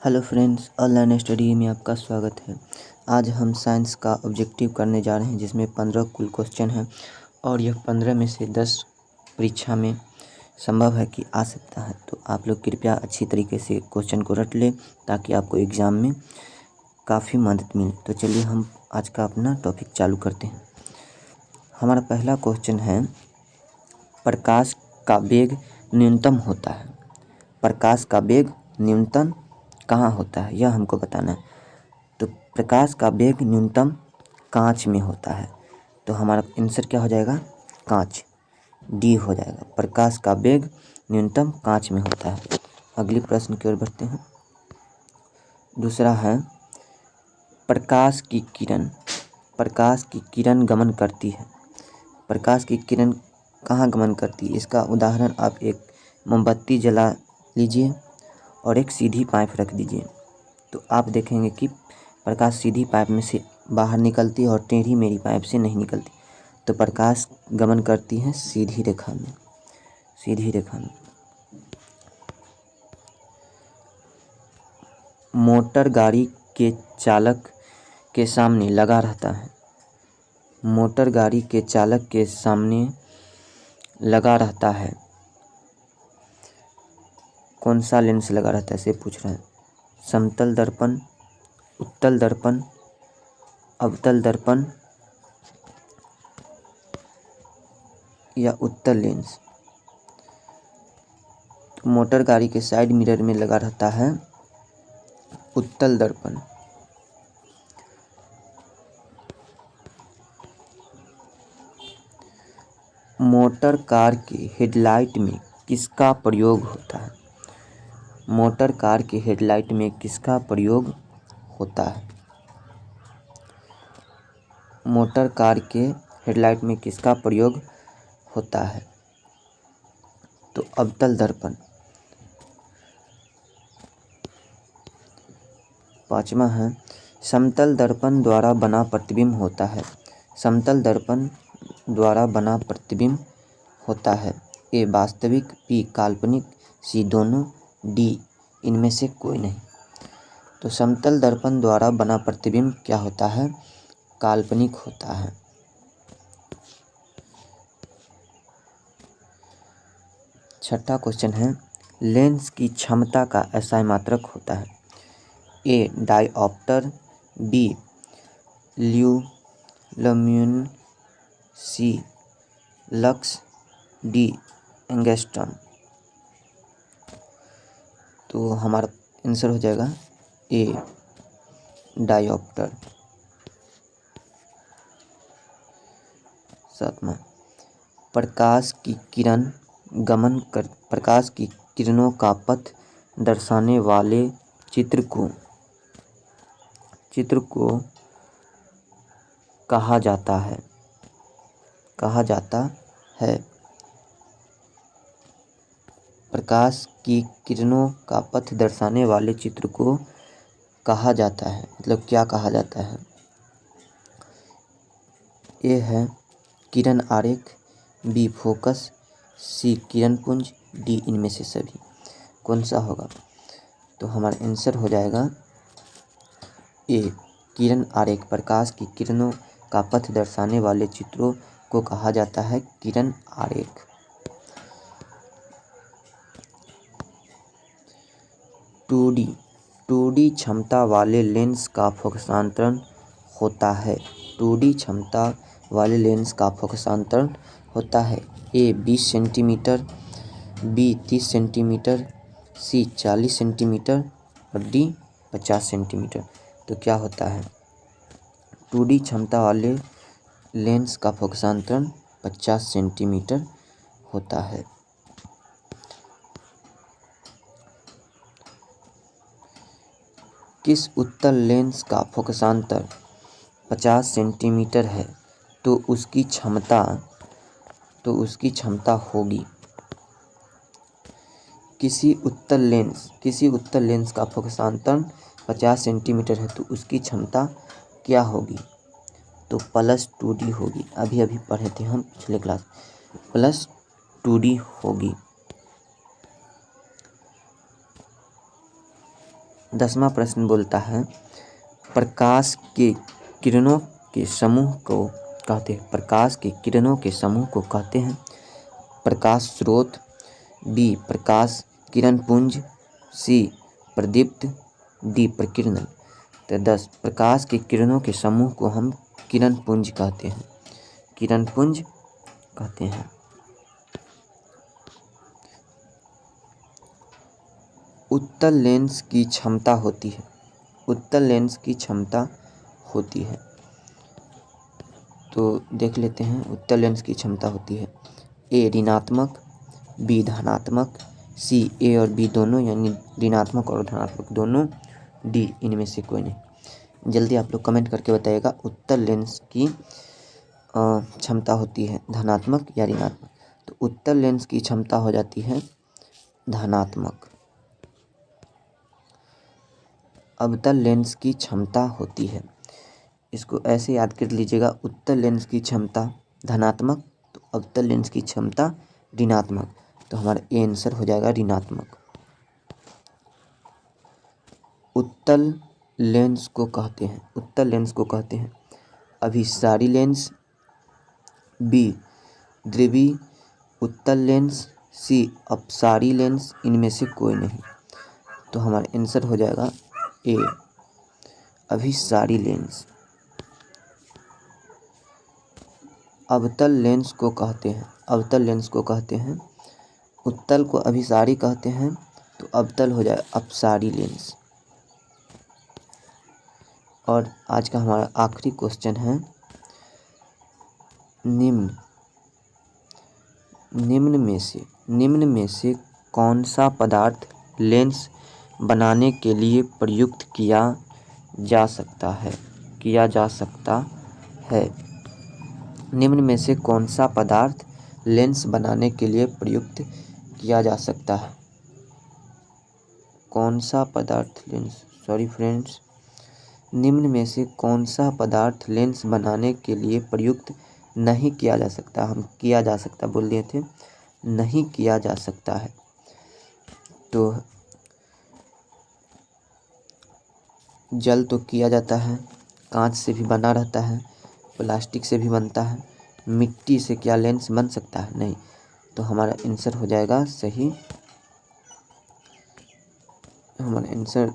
Hello friends, online study में आपका स्वागत है। आज हम साइंस का ऑब्जेक्टिव करने जा रहे हैं, जिसमें 15 कुल क्वेश्चन हैं और यह 15 में से 10 परीक्षा में संभव है कि आ सकता है। तो आप लोग कृपया अच्छी तरीके से क्वेश्चन को रट लें ताकि आपको एग्ज़ाम में काफ़ी मदद मिले। तो चलिए हम आज का अपना टॉपिक चालू करते हैं। हमारा पहला क्वेश्चन है, प्रकाश का वेग न्यूनतम होता है। प्रकाश का वेग न्यूनतम कहाँ होता है, यह हमको बताना है। तो प्रकाश का वेग न्यूनतम कांच में होता है। तो हमारा आंसर क्या हो जाएगा? कांच, डी हो जाएगा। प्रकाश का वेग न्यूनतम कांच में होता है। अगली प्रश्न की ओर बढ़ते हैं। दूसरा है, प्रकाश की किरण गमन करती है। प्रकाश की किरण कहाँ गमन करती है? इसका उदाहरण आप एक मोमबत्ती जला लीजिए और एक सीधी पाइप रख दीजिए, तो आप देखेंगे कि प्रकाश सीधी पाइप में से बाहर निकलती है और टेढ़ी मेढ़ी पाइप से नहीं निकलती। तो प्रकाश गमन करती है सीधी रेखा में, सीधी रेखा में। मोटर गाड़ी के चालक के सामने लगा रहता है। मोटर गाड़ी के चालक के सामने लगा रहता है। कौन सा लेंस लगा रहता है, इसे पूछ रहे हैं। समतल दर्पण, उत्तल दर्पण, अवतल दर्पण या उत्तल लेंस। तो मोटर गाड़ी के साइड मिरर में लगा रहता है उत्तल दर्पण। मोटर कार के हेडलाइट में किसका प्रयोग होता है? मोटर कार के हेडलाइट में किसका प्रयोग होता है? मोटर कार के हेडलाइट में किसका प्रयोग होता है? तो अवतल दर्पण। पांचवा है, समतल दर्पण द्वारा बना प्रतिबिंब होता है। समतल दर्पण द्वारा बना प्रतिबिंब होता है। ए वास्तविक, बी काल्पनिक, सी दोनों, डी इनमें से कोई नहीं। तो समतल दर्पण द्वारा बना प्रतिबिंब क्या होता है? काल्पनिक होता है। छठा क्वेश्चन है, लेंस की क्षमता का SI मात्रक होता है। ए डायऑप्टर, बी ल्यूमिन, सी लक्स, डी एंगस्ट्रॉम। तो हमारा आंसर हो जाएगा ए डायऑप्टर। सातवां, प्रकाश की किरणों का पथ दर्शाने वाले चित्र को कहा जाता है। प्रकाश की किरणों का पथ दर्शाने वाले चित्र को कहा जाता है, मतलब क्या कहा जाता है? ए है किरण आरेख, बी फोकस, सी किरण पुंज, डी इनमें से सभी। कौन सा होगा? तो हमारा आंसर हो जाएगा ए किरण आरेख। प्रकाश की किरणों का पथ दर्शाने वाले चित्रों को कहा जाता है किरण आरेख। 2D क्षमता वाले लेंस का फोकसांतरण होता है। 2D क्षमता वाले लेंस का फोकसांतरण होता है। ए 20 सेंटीमीटर, बी 30 सेंटीमीटर, सी 40 सेंटीमीटर और डी 50 सेंटीमीटर। तो क्या होता है? 2D क्षमता वाले लेंस का फोकसांतरण 50 सेंटीमीटर होता है। किस उत्तल लेंस का फोकसांतर 50 सेंटीमीटर है तो उसकी क्षमता होगी। किसी उत्तल लेंस का फोकसांतर 50 सेंटीमीटर है तो उसकी क्षमता क्या होगी? तो +2D होगी। अभी पढ़े थे हम पिछले क्लास, +2D होगी। 10वां प्रश्न बोलता है प्रकाश के किरणों के समूह को कहते हैं, प्रकाश के किरणों के समूह को कहते हैं प्रकाश स्रोत, बी प्रकाश किरण पुंज, सी प्रदीप्त, डी प्रकीर्णन। तो 10 प्रकाश के किरणों के समूह को हम किरण पुंज कहते हैं, किरण पुंज कहते हैं। उत्तल लेंस की क्षमता होती है, उत्तल लेंस की क्षमता होती है। तो देख लेते हैं उत्तल लेंस की क्षमता होती है ए ऋणात्मक, बी धनात्मक, सी ए और बी दोनों यानी ऋणात्मक और धनात्मक दोनों, डी इनमें से कोई नहीं। जल्दी आप लोग कमेंट करके बताइएगा उत्तल लेंस की क्षमता होती है धनात्मक या ऋणात्मक। तो उत्तल लेंस की क्षमता हो जाती है धनात्मक। अवतल लेंस की क्षमता होती है, इसको ऐसे याद कर लीजिएगा, उत्तल लेंस की क्षमता धनात्मक तो अवतल लेंस की क्षमता ऋणात्मक। तो हमारा ए आंसर हो जाएगा ऋणात्मक। उत्तल लेंस को कहते हैं, उत्तल लेंस को कहते हैं अभिसारी लेंस, बी द्विध्रुवी उत्तल लेंस, सी अपसारी लेंस, इनमें से कोई नहीं। तो हमारा आंसर हो जाएगा ए अभिसारी लेंस। अवतल लेंस को कहते हैं, अवतल लेंस को कहते हैं, उत्तल को अभिसारी कहते हैं तो अवतल हो जाए अपसारी लेंस। और आज का हमारा आखिरी क्वेश्चन है निम्न में से कौन सा पदार्थ लेंस बनाने के लिए प्रयुक्त किया जा सकता है, निम्न में से कौन सा पदार्थ लेंस बनाने के लिए प्रयुक्त किया जा सकता है, कौन सा पदार्थ निम्न में से कौन सा पदार्थ लेंस बनाने के लिए प्रयुक्त नहीं किया जा सकता। हम किया जा सकता बोल दिए थे, नहीं किया जा सकता है। तो जल तो किया जाता है, कांच से भी बना रहता है, प्लास्टिक से भी बनता है, मिट्टी से क्या लेंस बन सकता है, नहीं। तो हमारा आंसर हो जाएगा सही, हमारा आंसर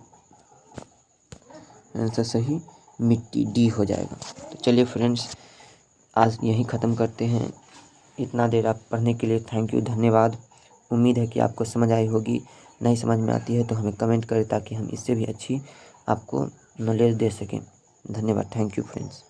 सही मिट्टी डी हो जाएगा। तो चलिए फ्रेंड्स आज यहीं ख़त्म करते हैं। इतना देर आप पढ़ने के लिए थैंक यू, धन्यवाद। उम्मीद है कि आपको समझ आई होगी, नहीं समझ में आती है तो हमें कमेंट करें ताकि हम इससे भी अच्छी आपको नॉलेज दे सकें। धन्यवाद, थैंक यू फ्रेंड्स।